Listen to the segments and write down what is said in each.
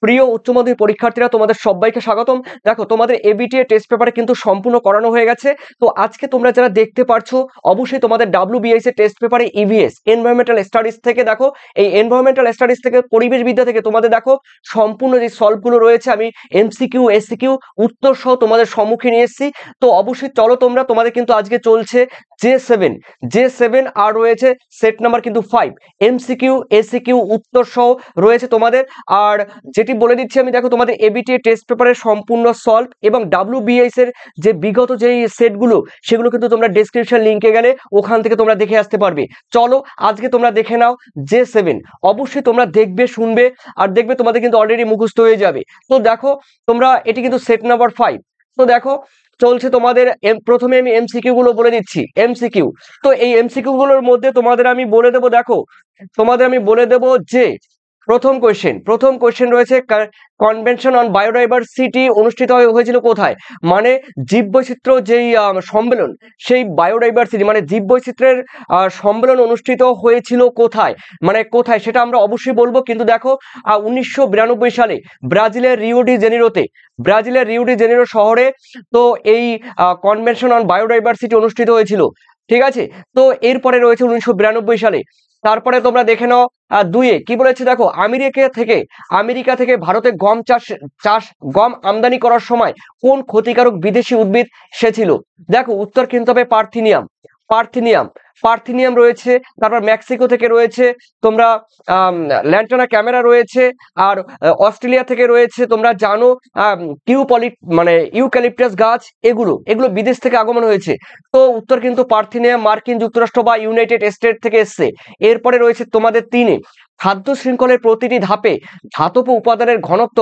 প্রিয় উচ্চ মাধ্যমিক পরীক্ষার্থীরা, তোমাদের সবাইকে স্বাগতম। দেখো, তোমাদের এবিটিএ টেস্ট পেপারে কিন্তু সম্পূর্ণ করানো হয়ে গেছে। তো আজকে তোমরা যারা দেখতে পারছো, অবশ্যই তোমাদের ডাব্লিউবিএস এর টেস্ট পেপারে ইভিএস এনভায়রনমেন্টাল স্টাডিজ থেকে দেখো, এই এনভায়রনমেন্টাল স্টাডিজ থেকে, পরিবেশ বিদ্যা থেকে তোমাদের দেখো সম্পূর্ণ যে সলভগুলো রয়েছে আমি এমসিকিউ এসিকিউ উত্তর সহ তোমাদের সম্মুখে নিয়ে এসেছি। তো অবশ্যই চলো তোমাদের কিন্তু আজকে চলছে জে7 আর রয়েছে সেট নাম্বার কিন্তু 5 এমসিকিউ এসিকিউ উত্তর সহ রয়েছে তোমাদের। আর যেটি বলে দিচ্ছি আমি, দেখো তোমাদের এবিটিএ টেস্ট পেপারের সম্পূর্ণ সলভ এবং ডাব্লিউবিএস এর যে বিগত যেই সেটগুলো সেগুলো কিন্তু তোমরা ডেসক্রিপশন লিংকে গেলে ওখান থেকে তোমরা দেখে আসতে পারবে। চলো আজকে তোমরা দেখে নাও জে7। অবশ্যই তোমরা দেখবে, শুনবে, আর দেখবে তোমাদের কিন্তু অলরেডি মুখস্থ হয়ে যাবে। তো দেখো তোমরা, এটি কিন্তু সেট নাম্বার 5। তো দেখো চলছে তোমাদের, প্রথমে আমি এমসিকিউ গুলো বলে দিচ্ছি। এমসিকিউ, তো এই এমসিকিউ গুলোর মধ্যে তোমাদের আমি বলে দেবো, দেখো তোমাদের আমি বলে দেবো যে প্রথম কোয়েশ্চেন রয়েছে, কনভেনশন অন বায়োডাইভার্সিটি অনুষ্ঠিত হয়েছিল কোথায়? মানে জীববৈচিত্র্য যেই সম্মেলন, সেই বায়োডাইভার্সিটি মানে জীববৈচিত্র্যের সম্মেলন অনুষ্ঠিত হয়েছিল কোথায়, মানে কোথায় সেটা আমরা অবশ্যই বলবো। কিন্তু দেখো 1992 সালে ব্রাজিলের রিও ডি জেনিরো শহরে তো এই কনভেনশন অন বায়োডাইভার্সিটি অনুষ্ঠিত হয়েছিল। ঠিক আছে, তো এরপরে রয়েছে 1992 সালে। তারপরে তোমরা দেখে নাও দুইয়ে কি বলেছে, দেখো আমেরিকা থেকে ভারতে গম আমদানি করার সময় কোন ক্ষতিকারক বিদেশি উদ্ভিদ এসেছিল? দেখো উত্তর কিন্তু হবে পার্থিনিয়াম রয়েছে। তারপর মেক্সিকো থেকে রয়েছে তোমরা ল্যান্টানা ক্যামেরা রয়েছে। আর অস্ট্রেলিয়া থেকে রয়েছে তোমরা জানো ইউক্যালিপটাস গাছ। এগুলো বিদেশ থেকে আগমন হয়েছে। তো উত্তর কিন্তু পার্থিনিয়াম মার্কিন যুক্তরাষ্ট্র বা ইউনাইটেড স্টেট থেকে এসছে। এরপরে রয়েছে তোমাদের 3-এ, খাদ্য শৃঙ্খলের প্রতিটি ধাপে ধাতব উপাদানের ঘনত্ব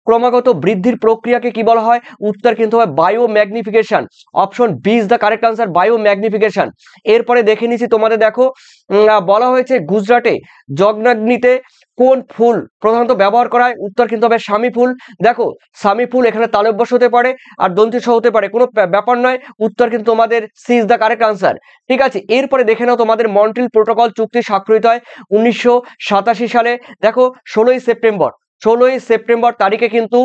ক্রমাগত বৃদ্ধির প্রক্রিয়াকে কি বলা হয়? উত্তর কিন্তু হয় biomagnification. Option B is the correct answer, biomagnification. এরপরে দেখে নিচ্ছি তোমাদের, দেখো বলা হয়েছে গুজরাটে যজ্ঞাগ্নিতে কোন ফুল প্রধানত ব্যবহার করা হয়? উত্তর কিন্তু হবে স্বামী ফুল। দেখো স্বামী ফুল এখানে তালব্য হতে পারে আর দন্তি সহ হতে পারে, কোনো ব্যাপার নয়। উত্তর কিন্তু তোমাদের C is the correct answer. ঠিক আছে, এরপরে দেখে নাও তোমাদের মন্ট্রিল প্রোটোকল চুক্তি স্বাক্ষরিত হয় 1987 সালে। দেখো 16ই সেপ্টেম্বর তারিখে কিন্তু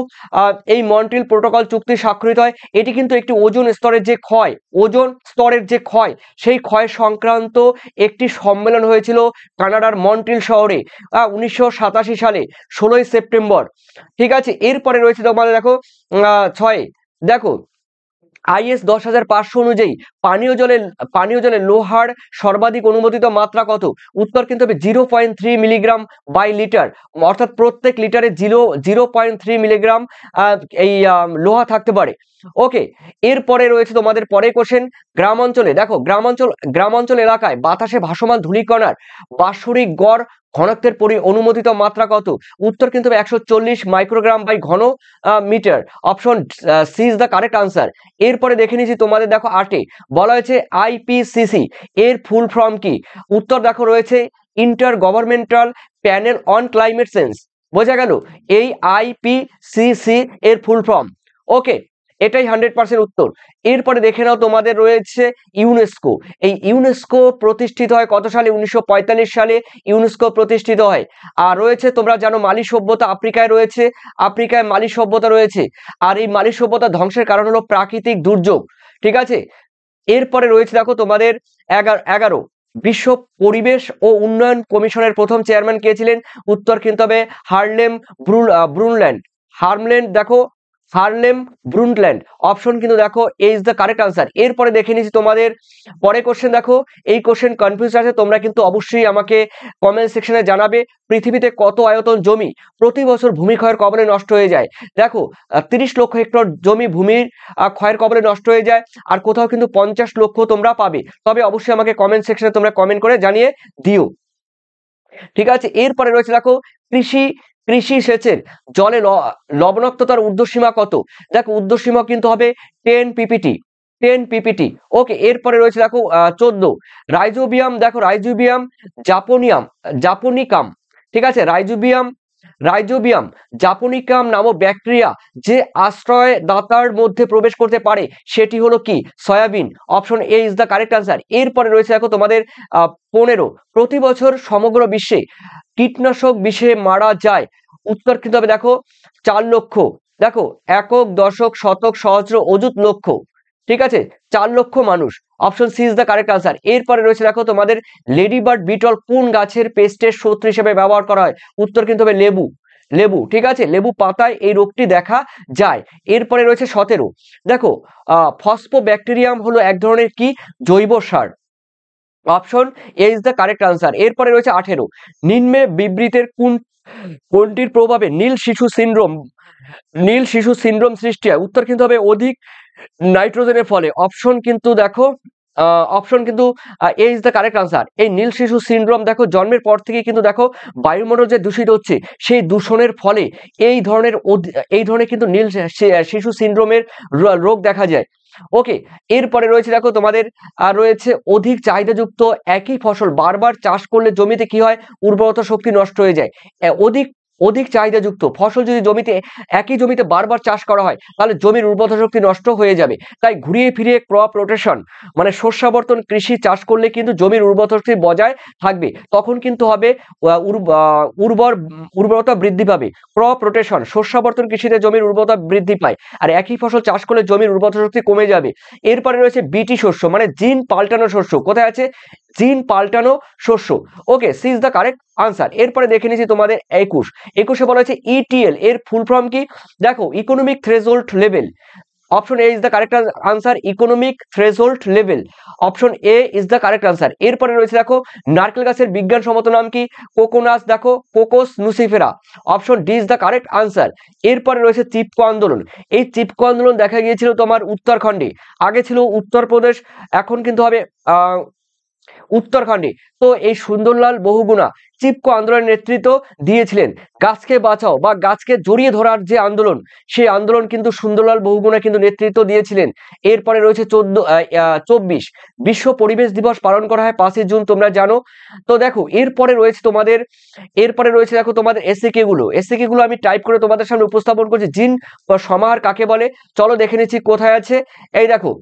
এই মন্ট্রিল প্রোটোকল চুক্তি স্বাক্ষরিত হয়। এটি কিন্তু একটি ওজোন স্তরের যে ক্ষয় সেই ক্ষয় সংক্রান্ত একটি সম্মেলন হয়েছিল কানাডার মন্ট্রিল শহরে 1987 সালে 16ই সেপ্টেম্বর। ঠিক আছে, এরপরে রয়েছে তোমাদের, দেখো 6, দেখো আইএস 10,500 অনুযায়ী পানীয় জলে লোহার সর্বাধিক অনুমোদিত মাত্রা কত? উত্তর কিন্তু হবে 0.3 মিলিগ্রাম বাই লিটার, অর্থাৎ প্রত্যেক লিটারে 0.3 মিলিগ্রাম এই লোহা থাকতে পারে। ওকে, এরপরে রয়েছে তোমাদের পরে কোশ্চেন, গ্রামাঞ্চল এলাকায় বাতাসে ভাসমান ধূলিকণার বাৎসরিক গড় ঘনত্বের অনুমোদিত মাত্রা কত? উত্তর কিন্তু 140 মাইক্রোগ্রাম বাই ঘন metre. Option C is the correct answer. এরপরে দেখে নিচ্ছি তোমাদের, দেখো 8-এ বলা হয়েছে আইপিসিসি এর ফুল ফর্ম কি? উত্তর দেখো রয়েছে inter governmental panel on climate change. বোঝা গেল এই আইপিসিসি এর ফুল ফর্ম। ওকে, এটাই 100% উত্তর। এরপরে দেখে নাও তোমাদের রয়েছে ইউনেস্কো। এই ইউনেস্কো প্রতিষ্ঠিত হয় কত সালে? 1945 সালে ইউনেস্কো প্রতিষ্ঠিত হয়। আর রয়েছে তোমরা জানো মালি সভ্যতা, আফ্রিকায় মালি সভ্যতা রয়েছে। আর এই মালি সভ্যতা ধ্বংসের কারণ হলো প্রাকৃতিক দুর্যোগ। ঠিক আছে, এরপরে রয়েছে দেখো তোমাদের 11 বিশ্ব পরিবেশ ও উন্নয়ন কমিশনের প্রথম চেয়ারম্যান কে ছিলেন? উত্তর কিন্তু হবে হার্লেম ব্রুন্ডল্যান্ড। অপশন কিন্তু দেখো এ ইজ দ্য কারেক্ট আনসার। এরপরে দেখে নিচ্ছি তোমাদের পরে কোশ্চেন। দেখো এই কোশ্চেন কনফিউজ আছে, তোমরা কিন্তু অবশ্যই আমাকে কমেন্ট সেকশনে জানাবে। পৃথিবীতে কত আয়তন জমি প্রতি বছর ভূমিক্ষয়ের কবলে নষ্ট হয়ে যায়? দেখো 30 লক্ষ হেক্টর জমি ভূমির ক্ষয়ের কবলে নষ্ট হয়ে যায়। আর কোথাও কিন্তু 50 লক্ষ তোমরা পাবে। তবে অবশ্যই আমাকে কমেন্ট সেকশনে তোমরা কমেন্ট করে জানিয়ে দিও। ঠিক আছে, এরপরে রয়েছে দেখো কৃষি সেচের জলে লবণাক্ততার ঊর্ধ্বসীমা কত? দেখো ঊর্ধ্বসীমা কিন্তু হবে 10 পিপিটি। ওকে, এরপরে রয়েছে দেখো 14 রাইজোবিয়াম। দেখো রাইজোবিয়াম জাপোনিকাম। ঠিক আছে, রাইজোবিয়াম জাপোনিকাম নামক ব্যাকটেরিয়া যে আশ্রয়দাতার মধ্যে প্রবেশ করতে পারে সেটি হলো কি? Soybean. Option A is the correct answer. এরপরে রয়েছে দেখো তোমাদের 15 প্রতি বছর সমগ্র বিশ্বে কীটনাশক বিষে মারা যায় উত্তর কিন্তু হবে দেখো 4 লক্ষ। দেখো একক, দশক, শতক, সহস্র, অযুত, লক্ষ। ঠিক আছে, 4 লক্ষ মানুষ। Option C is the correct answer. এরপরে রয়েছে দেখো তোমাদের লেডি বার্ড বিটল কোন গাছের পেস্টের শত্রু হিসেবে ব্যবহার করা হয়? উত্তর কিন্তু হবে লেবু। লেবু, ঠিক আছে, লেবু পাতায় এই রোগটি দেখা যায়। এরপরে রয়েছে 17, দেখো ফসফোব্যাকটেরিয়াম হলো এক ধরনের কি জৈব সার? Option A is the correct answer. এরপরে রয়েছে 18, নিম্নে বিবৃতির কোনটির প্রভাবে নীল শিশু সিনড্রোম সৃষ্টি হয়? উত্তর কিন্তু হবে অধিক নাইট্রোজেনের ফলে। অপশন কিন্তু দেখো অপশন কিন্তু এ ইজ দ্য কারেক্ট আনসার। এই নীল শিশু সিনড্রোম দেখো জন্মের পর থেকে কিন্তু দেখো বায়ুমণ্ডল যে দূষিত হচ্ছে সেই দূষণের ফলে এই ধরনের কিন্তু নীল শিশু সিনড্রোমের রোগ দেখা যায়। ওকে, এরপরে রয়েছে দেখো তোমাদের রয়েছে অধিক চাহিদাযুক্ত একই ফসল বারবার চাষ করলে জমিতে কি হয়? উর্বরতা শক্তি নষ্ট হয়ে যায়। অধিক অধিক চাহিদাযুক্ত ফসল যদি একই জমিতে বারবার চাষ করা হয় তাহলে জমির উর্বরতা শক্তি নষ্ট হয়ে যাবে। তাই ঘুরিয়ে ফিরিয়ে ক্রপ রোটেশন মানে শস্যাবর্তন কৃষি চাষ করলে কিন্তু জমির উর্বরতা শক্তি বজায় থাকবে। তখন কিন্তু হবে উর্বরতা বৃদ্ধি পাবে। ক্রপ রোটেশন শস্যাবর্তন কৃষিতে জমির উর্বরতা বৃদ্ধি পায়, আর একই ফসল চাষ করলে জমির উর্বরতা শক্তি কমে যাবে। এরপরে রয়েছে বিটি শস্য মানে জিন পাল্টানো শস্য। কোথায় আছে? জিন পাল্টানো শস্য। Okay, C is the correct answer. এরপরে দেখে নিয়েছি তোমাদের 21 বলা হয়েছে ইটিএল এর ফুল ফর্ম কি? দেখো economic threshold level. Option A is the correct answer, economic threshold level. Option A is the correct answer. এরপরে রয়েছে দেখো নারকেল গাছের বিজ্ঞানসম্মত নাম কি? কোকোনাস, দেখো কোকোস নুসিফেরা। Option D is the correct answer. এরপরে রয়েছে চিপকো আন্দোলন। এই চিপকো আন্দোলন দেখা গিয়েছিল তোমার উত্তরাখণ্ডে, আগে ছিল উত্তরপ্রদেশ, এখন কিন্তু হবে উত্তরাখণ্ডে। তো এই সুন্দরলাল বহুগুণা চিপকো আন্দোলনের নেতৃত্ব দিয়েছিলেন। গাছকে বাঁচাও বা গাছকে জড়িয়ে ধরার যে আন্দোলন, সেই আন্দোলন কিন্তু সুন্দরলাল বহুগুণা কিন্তু নেতৃত্ব দিয়েছিলেন। এরপরে রয়েছে 24 বিশ্ব পরিবেশ দিবস পালন করা হয় 5ই জুন, তোমরা জানো। তো দেখো এরপরে রয়েছে দেখো তোমাদের এসএকে গুলো আমি টাইপ করে তোমাদের সামনে উপস্থাপন করছি। জিন সমাহার কাকে বলে? চলো দেখে নিচ্ছি কোথায় আছে। এই দেখো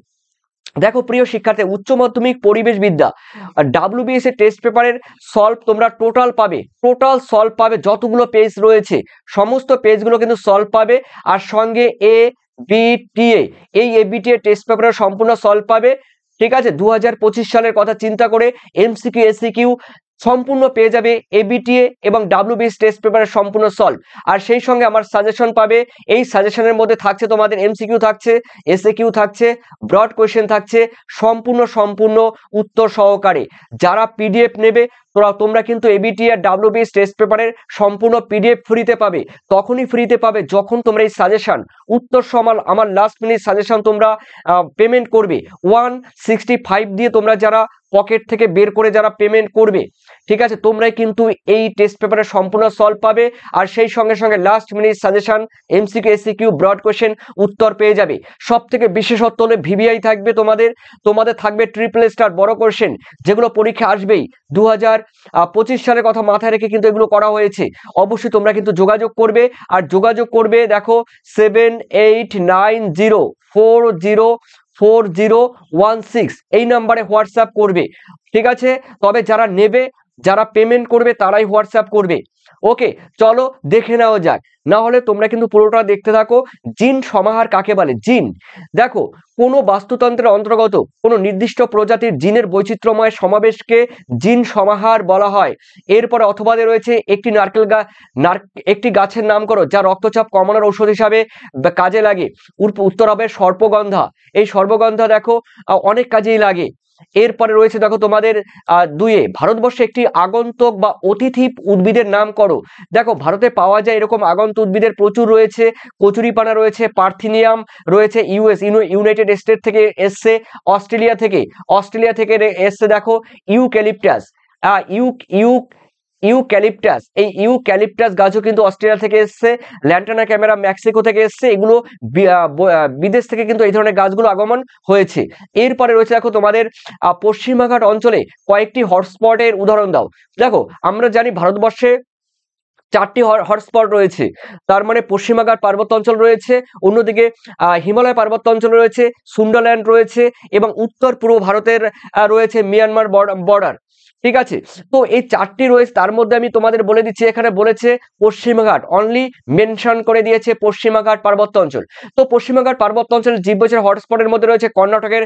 প্রিয় শিক্ষার্থী, উচ্চ মাধ্যমিক পরিবেশ বিদ্যা WBS এর টেস্ট পেপারের সলভ তোমরা টোটাল সলভ পাবে, যতগুলো পেজ রয়েছে সমস্ত পেজগুলো কিন্তু সলভ পাবে। আর সঙ্গে ABTA এই ABTA টেস্ট পেপারের সম্পূর্ণ সলভ পাবে। ঠিক আছে, 2025 সালের কথা চিন্তা করে MCQ SCQ সম্পূর্ণ পেয়ে যাবে ABTA এবং WBS টেস্ট পেপারের সম্পূর্ণ সলভ। আর সেই সঙ্গে আমার সাজেশন পাবে। এই সাজেশনের মধ্যে থাকছে তোমাদের MCQ থাকছে, SAQ থাকছে, ব্রড কোয়েশ্চেন থাকছে, সম্পূর্ণ উত্তর সহকারে। যারা PDF নেবে তোমরা কিন্তু ABTA আর WBS টেস্ট পেপারের সম্পূর্ণ PDF ফ্রিতে পাবে। তখনই ফ্রিতে পাবে যখন তোমরা এই সাজেশন উত্তর সমাল আমার লাস্ট মিনিট সাজেশন তোমরা পেমেন্ট করবে 165 দিয়ে। তোমরা যারা পকেট থেকে বের করে যারা পেমেন্ট করবে, ঠিক আছে, তোমরাই কিন্তু এই টেস্ট পেপারের সম্পূর্ণ সলভ পাবে। আর সেই সঙ্গে সঙ্গে last minute suggestion, MCQ SCQ, broad question উত্তর পেয়ে যাবে। সব থেকে বিশেষত্ব হলে VBI থাকবে তোমাদের থাকবে ট্রিপল স্টার বড় কোয়েশ্চেন, যেগুলো পরীক্ষা আসবেই। 2025 সালের কথা মাথায় রেখে কিন্তু এগুলো করা হয়েছে। অবশ্যই তোমরা কিন্তু যোগাযোগ করবে। আর যোগাযোগ করবে দেখো 7890404016 এই নাম্বারে হোয়াটসঅ্যাপ করবে। ঠিক আছে, তবে যারা নেবে, যারা পেমেন্ট করবে তারাই হোয়াটসঅ্যাপ করবে। ওকে, চলো দেখে নেওয়া যাক, না হলে তোমরা কিন্তু পুরোটা দেখতে থাকো। জিন সমাহার কাকে বলে? জিন দেখো কোনো বাস্তুতন্ত্রের অন্তর্গত কোনো নির্দিষ্ট প্রজাতির জিনের বৈচিত্র্যময় সমাবেশকে জিন সমাহার বলা হয়। এরপরে অথবাদে রয়েছে একটি গাছের নাম করো যা রক্তচাপ কমানোর ঔষধ হিসাবে কাজে লাগে। উত্তর হবে সর্পগন্ধা। এই সর্পগন্ধা দেখো অনেক কাজেই লাগে। এরপরে রয়েছে দেখো তোমাদের 2 ভারতবর্ষে একটি আগন্তুক বা অতিথি উদ্ভিদের নাম করো। দেখো ভারতে পাওয়া যায় এরকম আগন্তুক উদ্ভিদের প্রচুর রয়েছে। কচুরিপানা রয়েছে, পার্থিনিয়াম রয়েছে, ইউনাইটেড স্টেট থেকে এসছে, অস্ট্রেলিয়া থেকে এসছে দেখো ইউক্যালিপটাস। ইউক্যালিপটাস এই ইউক্যালিপটাস গাছও কিন্তু অস্ট্রেলিয়া থেকে এসছে। ল্যান্টানা ক্যামেরা মেক্সিকো থেকে এসছে। এগুলো বিদেশ থেকে কিন্তু এই ধরনের গাছগুলো আগমন হয়েছে। এরপরে রয়েছে দেখো তোমাদের পশ্চিমাঘাট অঞ্চলে কয়েকটি হটস্পটের উদাহরণ দাও। দেখো আমরা জানি ভারতবর্ষে 4টি হটস্পট রয়েছে। তার মানে পশ্চিমাঘাট পার্বত্য অঞ্চল রয়েছে, অন্যদিকে হিমালয় পার্বত্য অঞ্চল রয়েছে, সুন্ডারল্যান্ড রয়েছে এবং উত্তর পূর্ব ভারতের রয়েছে মিয়ানমার বর্ডার। ঠিক আছে। তো এই 4টি রয়েছে, তার মধ্যে আমি তোমাদের বলে দিচ্ছি, এখানে বলেছে পশ্চিমঘাট, অনলি মেনশন করে দিয়েছে পশ্চিমঘাট পার্বত্য অঞ্চল। তো পশ্চিমঘাট পার্বত্য অঞ্চলের জীববৈচিত্র্যের হটস্পটের মধ্যে রয়েছে কর্ণাটকের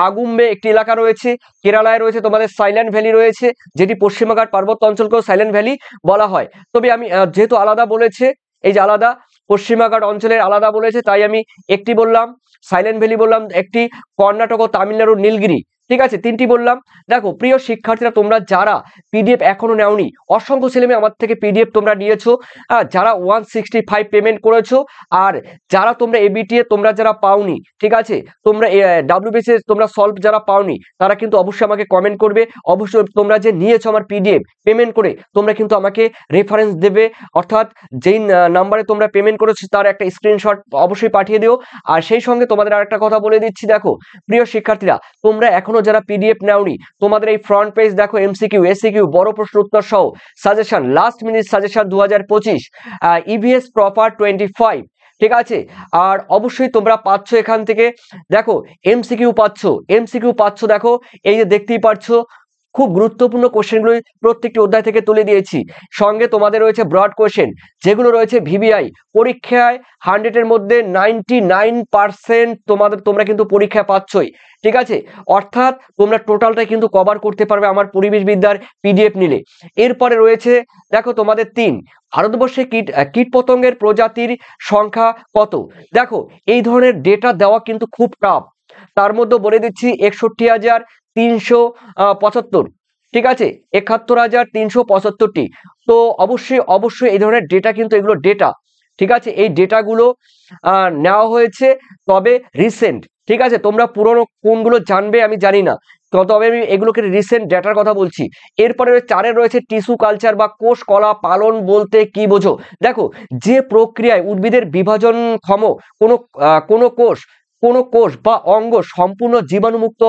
আগুম্বে একটি এলাকা রয়েছে, কেরালায় রয়েছে তোমাদের সাইলেন্ট ভ্যালি রয়েছে, যেটি পশ্চিমঘাট পার্বত্য অঞ্চলকেও সাইলেন্ট ভ্যালি বলা হয়। তবে আমি যেহেতু আলাদা বলেছে, এই যে আলাদা পশ্চিমঘাট অঞ্চলের আলাদা বলেছে, তাই আমি একটি বললাম, সাইলেন্ট ভ্যালি বললাম একটি, কর্ণাটক ও তামিলনাড়ুর নীলগিরি, ঠিক আছে, 3টি বললাম। দেখো প্রিয় শিক্ষার্থীরা, তোমরা যারা পিডিএফ এখনো নেওনি, অসংখ্য ছেলেমেয়ে আমার থেকে পিডিএফ তোমরা নিয়েছো, যারা 165 পেমেন্ট করেছো, আর যারা তোমরা এবিটিএ তোমরা যারা পাওনি, ঠিক আছে, তোমরা ডাব্লিউবিসিএস তোমরা সলভ যারা পাওনি, তারা কিন্তু অবশ্যই আমাকে কমেন্ট করবে। অবশ্যই তোমরা যে নিয়েছো আমার পিডিএফ পেমেন্ট করে, তোমরা কিন্তু আমাকে রেফারেন্স দেবে, অর্থাৎ যেই নাম্বারে তোমরা পেমেন্ট করেছো তার একটা স্ক্রিনশট অবশ্যই পাঠিয়ে দিও। আর সেই সঙ্গে তোমাদের আর একটা কথা বলে দিচ্ছি, দেখো প্রিয় শিক্ষার্থীরা, তোমরা এখনো যারা পিডিএফ নেওনি, তোমাদের এই ফ্রন্ট পেজ দেখো, এমসিকিউ, এসিকিউ, বড় প্রশ্ন উত্তর সহ suggestion, last minute suggestion 2025, EVS proper 25, ঠিক আছে। আর অবশ্যই তোমরা পাচ্ছ এখান থেকে, দেখো এমসিকিউ পাচ্ছ, দেখো এই যে দেখতেই পাচ্ছ, খুব গুরুত্বপূর্ণ কোশ্চেনগুলো প্রত্যেকটি অধ্যায় থেকে তুলে দিয়েছি। সঙ্গে তোমাদের রয়েছে ব্রড কোশ্চেন, যেগুলো রয়েছে ভিভিআই পরীক্ষায় 100-এর মধ্যে 99% তোমরা কিন্তু পরীক্ষায় পাচ্ছই, ঠিক আছে। অর্থাৎ তোমরা টোটালটা কিন্তু কভার করতে পারবে আমার পরিবেশ বিদ্যার পিডিএফ নিলে। এরপরে রয়েছে দেখো তোমাদের 3, ভারতবর্ষে কীটপতঙ্গের প্রজাতির সংখ্যা কত। দেখো এই ধরনের ডেটা দেওয়া কিন্তু খুব টাফ, তার মধ্যে বলে দিচ্ছি 61,375, ঠিক আছে, 71,375টি। তো অবশ্যই এই ধরনের ডেটা, কিন্তু এগুলো ডেটা, ঠিক আছে, এই ডেটাগুলো নেওয়া হয়েছে, তবে রিসেন্ট, ঠিক আছে। তোমরা পুরনো কোনগুলো জানবে আমি জানি না, তবে আমি এগুলোকে রিসেন্ট ডেটার কথা বলছি। এরপরে 4-এ রয়েছে টিস্যু কালচার বা কোষ কলা পালন বলতে কি বোঝো। দেখো যে প্রক্রিয়ায় উদ্ভিদের বিভাজনক্ষম কোনো কোষ বা অঙ্গ সম্পূর্ণ জীবাণুমুক্ত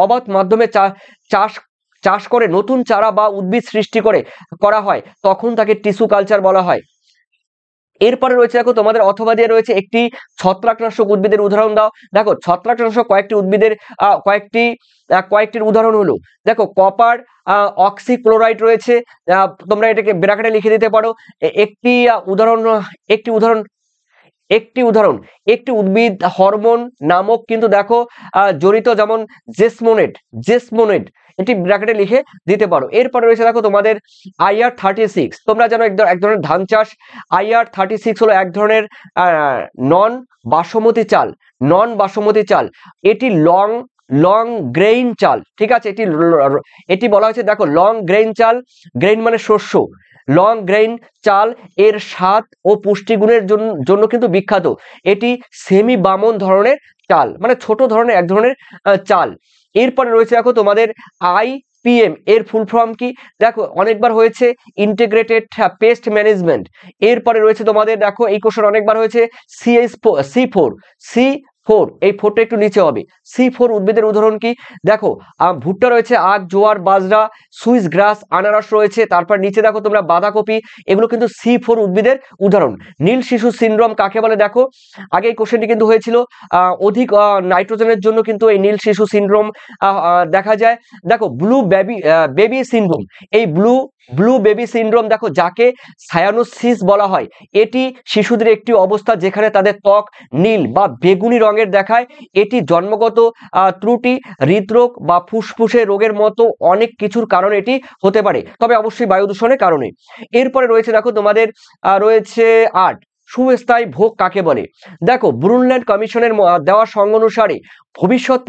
অবাধ মাধ্যমে চাষ করে নতুন চারা বা উদ্ভিদ সৃষ্টি করা হয়, তখন তাকে টিস্যু কালচার বলা হয়। এরপরে রয়েছে দেখো তোমাদের অথবা দিয়ে রয়েছে একটি ছত্রাকনাশক উদ্ভিদের উদাহরণ দাও। দেখো ছত্রাকনাশক কয়েকটি উদ্ভিদের কয়েকটির উদাহরণ হলো, দেখো কপার অক্সিক্লোরাইড রয়েছে, তোমরা এটাকে ব্র্যাকেটে লিখে দিতে পারো। একটি উদাহরণ একটি উদ্ভিদ হরমোন নামক কিন্তু দেখো জড়িত, যেমন জেসমোনেট, এটি ব্র্যাকেটে লিখে দিতে পারো। এরপরে রয়েছে দেখো তোমাদের IR36, তোমরা জানো এক ধরনের ধান চাষ। IR36 হলো এক ধরনের নন বাসমতি চাল, এটি লং গ্রেইন চাল, ঠিক আছে, এটি বলা হয়েছে, দেখো লং গ্রেইন চাল, গ্রেইন মানে শস্য, লং গ্রেইন চাল এর স্বাদ ও পুষ্টিগুণের জন্য কিন্তু বিখ্যাত। এটি সেমি বামন ধরনের চাল, মানে ছোট ধরনের এক ধরনের চাল। এরপরে রয়েছে দেখো তোমাদের IPM, এর ফুল ফর্ম কি, দেখো অনেকবার হয়েছে, ইন্টিগ্রেটেড পেস্ট ম্যানেজমেন্ট। এরপরে রয়েছে তোমাদের, দেখো এই কোশ্চেন অনেকবার হয়েছে, C4, এই 4টা একটু নিচে হবে। C4 উদ্ভিদের উদাহরণ কি, দেখো ভুট্টা রয়েছে, আখ, জোয়ার, বাজরা, সুইস গ্রাস, আনারস রয়েছে। তারপর নিচে দেখো তোমরা বাঁধাকপি, এগুলো কিন্তু C4 উদ্ভিদের উদাহরণ। নীল শিশু সিনড্রোম কাকে বলে, দেখো আগে এই কোশ্চেনটি কিন্তু হয়েছিল, অধিক নাইট্রোজেনের জন্য কিন্তু এই নীল শিশু সিনড্রোম দেখা যায়। দেখো ব্লু বেবি সিনড্রোম, এই ব্লু বেবি সিনড্রোম, দেখো যাকে সায়ানোসিস বলা হয়, এটি শিশুদের একটি অবস্থা যেখানে তাদের ত্বক নীল বা বেগুনি রঙের দেখায়। এটি জন্মগত ত্রুটি, হৃদরোগ বা ফুসফুসের রোগের মতো অনেক কিছুর কারণে এটি হতে পারে, তবে অবশ্যই বায়ু দূষণের কারণে। এরপরে রয়েছে দেখো তোমাদের রয়েছে 8, সুস্থায়ী ভোগ কাকে বলে। দেখো ব্রুনল্যান্ড কমিশনের দেওয়া সংজ্ঞা অনুসারে ভবিষ্যৎ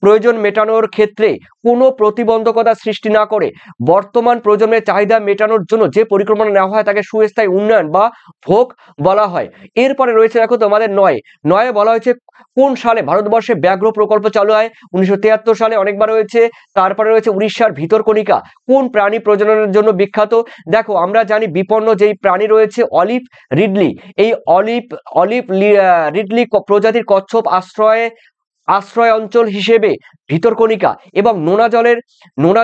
প্রয়োজন মেটানোর ক্ষেত্রে কোনো প্রতিবন্ধকতা সৃষ্টি না করে বর্তমান প্রজন্মের চাহিদা মেটানোর জন্য যে পরিকল্পনা নেওয়া হয় তাকে সুস্থায়ী উন্নয়ন বা ভোগ বলা হয়। এরপরে রয়েছে দেখো তোমাদের 9 বলা হয়েছে কোন সালে ভারতবর্ষে ব্যাঘ্র প্রকল্প চালু হয়, 1973 সালে, অনেকবার হয়েছে। তারপরে রয়েছে উড়িষ্যার ভিতরকণিকা কোন প্রাণী প্রজননের জন্য বিখ্যাত। দেখো আমরা জানি বিপন্ন যেই প্রাণী রয়েছে অলিভ রিডলি, এই অলিভ রিডলি প্রজাতির কচ্ছপ আশ্রয় অঞ্চল হিসেবে ভিতরকণিকা এবং নোনা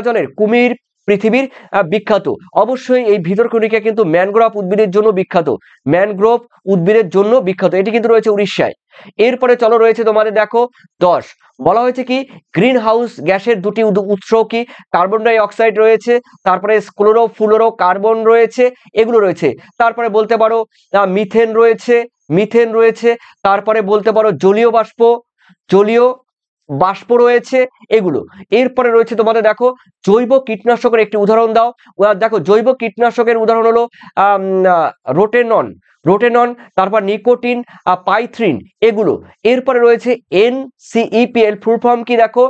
জলের কুমির পৃথিবীর বিখ্যাত। অবশ্যই এই ভিতরকণিকা কিন্তু ম্যানগ্রোভ উদ্ভিদের জন্য বিখ্যাত, এটি কিন্তু রয়েছে উড়িষ্যায়। এরপরে চলো রয়েছে তোমাদের দেখো 10, বলা হয়েছে কি গ্রিন হাউস গ্যাসের দুটি উৎস কি, কার্বন ডাই অক্সাইড রয়েছে, তারপরে ক্লোরোফ্লোরো কার্বন রয়েছে, এগুলো রয়েছে। তারপরে বলতে পারো মিথেন রয়েছে, মিথেন রয়েছে, তারপরে বলতে পারো জলীয় বাষ্প রয়েছে, এগুলো। এরপরে রয়েছে তোমাদের দেখো জৈব কীটনাশকের একটি উদাহরণ দাও। দেখো জৈব কীটনাশকের উদাহরণ হলো রোটেনন, তারপর নিকোটিন, পাইথ্রিন, এগুলো। এরপরে রয়েছে NCEP এর ফুল ফর্ম কি দেখো,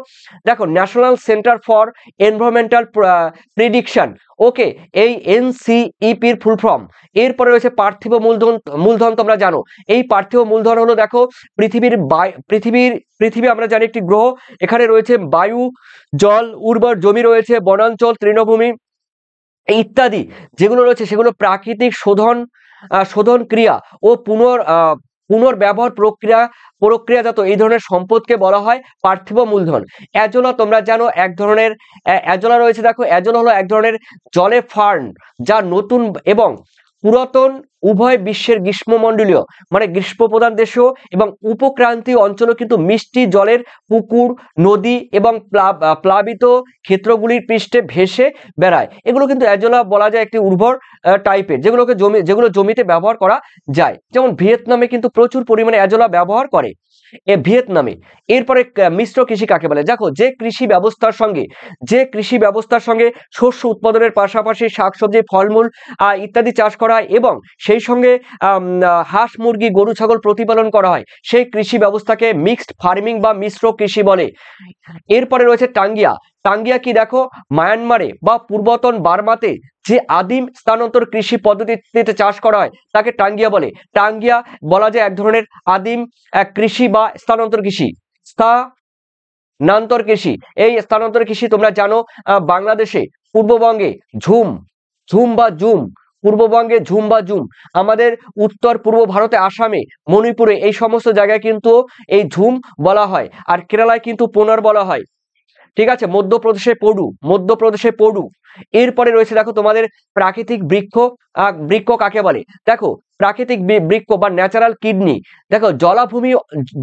national centre for environmental prediction, okay, এই NCEP-র ফুল ফর্ম। এরপরে রয়েছে পার্থিব মূলধন, তোমরা জানো এই পার্থিব মূলধন হলো দেখো পৃথিবী আমরা জানি একটি গ্রহ, এখানে রয়েছে বায়ু, জল, উর্বর জমি রয়েছে, বনাঞ্চল, তৃণভূমি ইত্যাদি যেগুলো রয়েছে সেগুলো প্রাকৃতিক শোধন ক্রিয়া ও পুনর্ব্যবহার প্রক্রিয়াজাত এই ধরনের সম্পদকে বলা হয় পার্থিব মূলধন। অ্যাজোলা তোমরা জানো এক ধরনের অ্যাজোলা রয়েছে, দেখো অ্যাজোলা হলো এক ধরনের জলে ফার্ন যা নতুন এবং পুরাতন উভয় বিশ্বের গ্রীষ্মমণ্ডলীয় মানে গ্রীষ্মপ্রধান দেশও এবং উপক্রান্তীয় অঞ্চলও কিন্তু মিষ্টি জলের পুকুর, নদী এবং প্লাবিত ক্ষেত্রগুলির পৃষ্ঠে ভেসে বেড়ায়। এগুলো কিন্তু অ্যাজোলা বলা যায় একটি উর্বর টাইপের, যেগুলো জমিতে ব্যবহার করা যায়। যেমন ভিয়েতনামে কিন্তু প্রচুর পরিমাণে অ্যাজোলা ব্যবহার করে ভিয়েতনামে। এরপরে মিশ্র কৃষি কাকে বলে, দেখো যে কৃষি ব্যবস্থার সঙ্গে শস্য উৎপাদনের পাশাপাশি শাকসবজি, ফলমূল ইত্যাদি চাষ করা হয় এবং সেই সঙ্গে হাঁস, মুরগি, গরু, ছাগল প্রতিপালন করা হয়, সেই কৃষি ব্যবস্থাকে মিক্সড ফার্মিং বা মিশ্র কৃষি বলে। এরপরে রয়েছে টাঙ্গিয়া কি দেখো মায়ানমারে বা পূর্বতন বার্মাতে যে আদিম স্থানান্তর কৃষি পদ্ধতিতে চাষ করা হয় তাকে টাঙ্গিয়া বলে। টাঙ্গিয়া বলা যায় এক ধরনের আদিম কৃষি বা স্থানান্তর কৃষি। এই স্থানান্তর কৃষি তোমরা জানো বাংলাদেশে পূর্ববঙ্গে পূর্ববঙ্গে ঝুম বা জুম, আমাদের উত্তর পূর্ব ভারতে আসামে, মণিপুরে এই সমস্ত জায়গায় কিন্তু এই ঝুম বলা হয়, আর কেরালায় কিন্তু পোনার বলা হয়, ঠিক আছে। মধ্যপ্রদেশে পডু। এরপরে রয়েছে দেখো তোমাদের প্রাকৃতিক বৃক্ষ কাকে বলে, দেখো প্রাকৃতিক বৃক্ষ বা ন্যাচারাল কিডনি, দেখো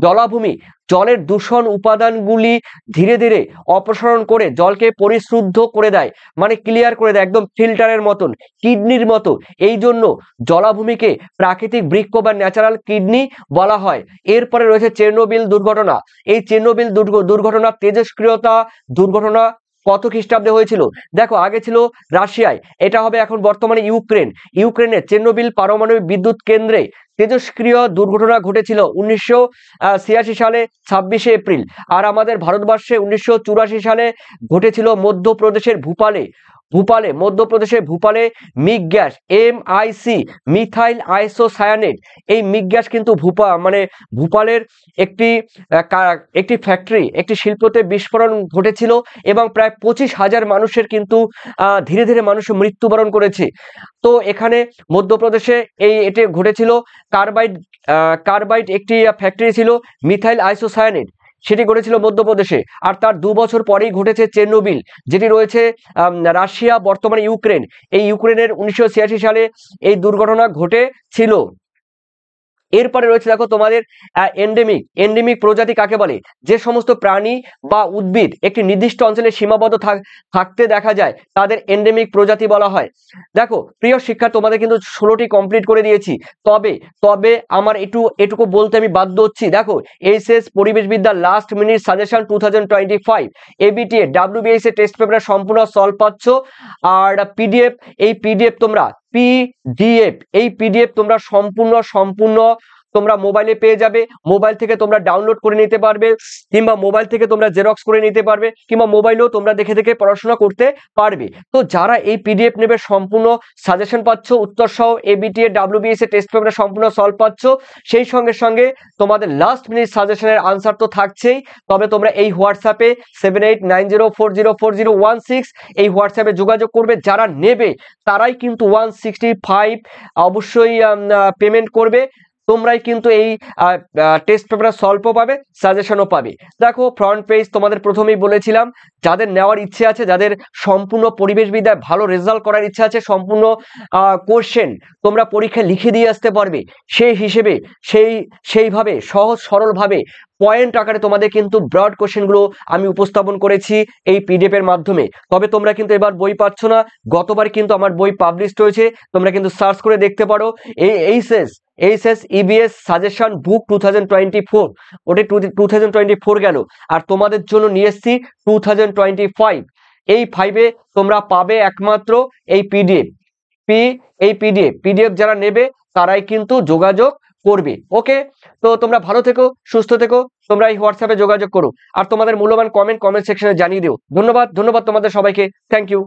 জলাভূমি জলের দূষণ উপাদানগুলি ধীরে ধীরে অপসারণ করে জলকে পরিশুদ্ধ করে দেয়, মানে ক্লিয়ার করে দেয় একদম ফিল্টারের মতন, কিডনির মতো। এই জন্য জলাভূমিকে প্রাকৃতিক বৃক্ষ বা ন্যাচারাল কিডনি বলা হয়। এরপরে রয়েছে চেরনোবিল দুর্ঘটনা। এই চেরনোবিল দুর্ঘটনা তেজস্ক্রিয়তা দুর্ঘটনা কত খ্রিস্টাব্দে হয়েছিল, দেখো আগে ছিল রাশিয়ায়, এটা হবে এখন বর্তমানে ইউক্রেনের চেরনোবিল পারমাণবিক বিদ্যুৎ কেন্দ্রে তেজস্ক্রিয় দুর্ঘটনা ঘটেছিল 1986 সালে 26শে এপ্রিল। আর আমাদের ভারতবর্ষে 1984 সালে ঘটেছিল মধ্যপ্রদেশের ভূপালে মিগ গ্যাস MIC মিথাইল আইসোসায়ানেট, এই মিগ গ্যাস কিন্তু ভূপালের একটি ফ্যাক্টরি, একটি শিল্পতে বিস্ফোরণ ঘটেছিল এবং প্রায় 25,000 মানুষের কিন্তু ধীরে ধীরে মানুষ মৃত্যুবরণ করেছে। তো এখানে মধ্যপ্রদেশে এটি ঘটেছিল। কার্বাইড একটি ফ্যাক্টরি ছিল, মিথাইল আইসোসায়ানেট, সেটি ঘটেছিল মধ্যপ্রদেশে। আর তার 2 বছর পরেই ঘটেছে চেরনোবিল, যেটি রয়েছে রাশিয়া, বর্তমানে ইউক্রেন। এই ইউক্রেনের 1986 সালে এই দুর্ঘটনা ঘটেছিল। এরপরে রয়েছে দেখো তোমাদের এন্ডেমিক প্রজাতি কাকে বলে, যে সমস্ত প্রাণী বা উদ্ভিদ একটি নির্দিষ্ট অঞ্চলে সীমাবদ্ধ থাকতে দেখা যায় তাদের এন্ডেমিক প্রজাতি বলা হয়। দেখো প্রিয় শিক্ষা, তোমাদের কিন্তু 16টি কমপ্লিট করে দিয়েছি, তবে আমার এটুকু বলতে আমি বাধ্য হচ্ছি। দেখো এইচএস পরিবেশবিদ্যা last minute suggestion 2025 ABTA WBIS test পেপারের সম্পূর্ণ সলভ পাচ্ছ। আর এই পিডিএফ তোমরা সম্পূর্ণ তোমরা মোবাইলে পেয়ে যাবে। মোবাইল থেকে তোমরা ডাউনলোড করে নিতে পারবে, কিংবা মোবাইল থেকে তোমরা জেরক্স করে নিতে পারবে, কিংবা মোবাইলেও তোমরা দেখে দেখে পড়াশোনা করতে পারবে। তো যারা এই পিডিএফ নেবে সম্পূর্ণ সাজেশন পাচ্ছ, উত্তর সহ ABTA WBIS টেস্ট পেপারের সম্পূর্ণ সলভ পাচ্ছ, সেই সঙ্গে তোমাদের লাস্ট মিনিট সাজেশনের আনসার তো থাকছেই। তবে তোমরা এই হোয়াটসঅ্যাপে 7890404016 এই হোয়াটসঅ্যাপে যোগাযোগ করবে। যারা নেবে তারাই কিন্তু 165 অবশ্যই পেমেন্ট করবে। তোমরাই কিন্তু এই টেস্ট পেপার সলভও পাবে, সাজেশনও পাবে। দেখো ফ্রন্ট পেজ তোমাদের প্রথমেই বলেছিলাম, যাদের নেওয়ার ইচ্ছে আছে, যাদের সম্পূর্ণ পরিবেশবিদ্যায় ভালো রেজাল্ট করার ইচ্ছা আছে, সম্পূর্ণ কোশ্চেন তোমরা পরীক্ষায় লিখে দিয়ে আসতে পারবে, সেই হিসেবে সেইভাবে সহজ সরলভাবে পয়েন্ট আকারে তোমাদের কিন্তু ব্রড কোশ্চেনগুলো আমি উপস্থাপন করেছি এই পিডিএফ এর মাধ্যমে। তবে তোমরা কিন্তু এবার বই পাচ্ছ না, গতবার কিন্তু আমার বই পাবলিশড হয়েছে, তোমরা কিন্তু সার্চ করে দেখতে পারো। এই এইচএস ইবিএস সাজেশন বুক 2024, ওটা 2024 গেল, আর তোমাদের জন্য নিয়ে এসছি 2025। এই 5-এ তোমরা পাবে একমাত্র এই পিডিএফ যারা নেবে তারাই কিন্তু যোগাযোগ করবে। ওকে, তো তোমরা ভালো থেকো, সুস্থ থেকো, তোমরা এই হোয়াটসঅ্যাপে যোগাযোগ করো, আর তোমাদের মূল্যবান কমেন্ট সেকশনে জানিয়ে দিও। ধন্যবাদ তোমাদের সবাইকে, থ্যাংক ইউ।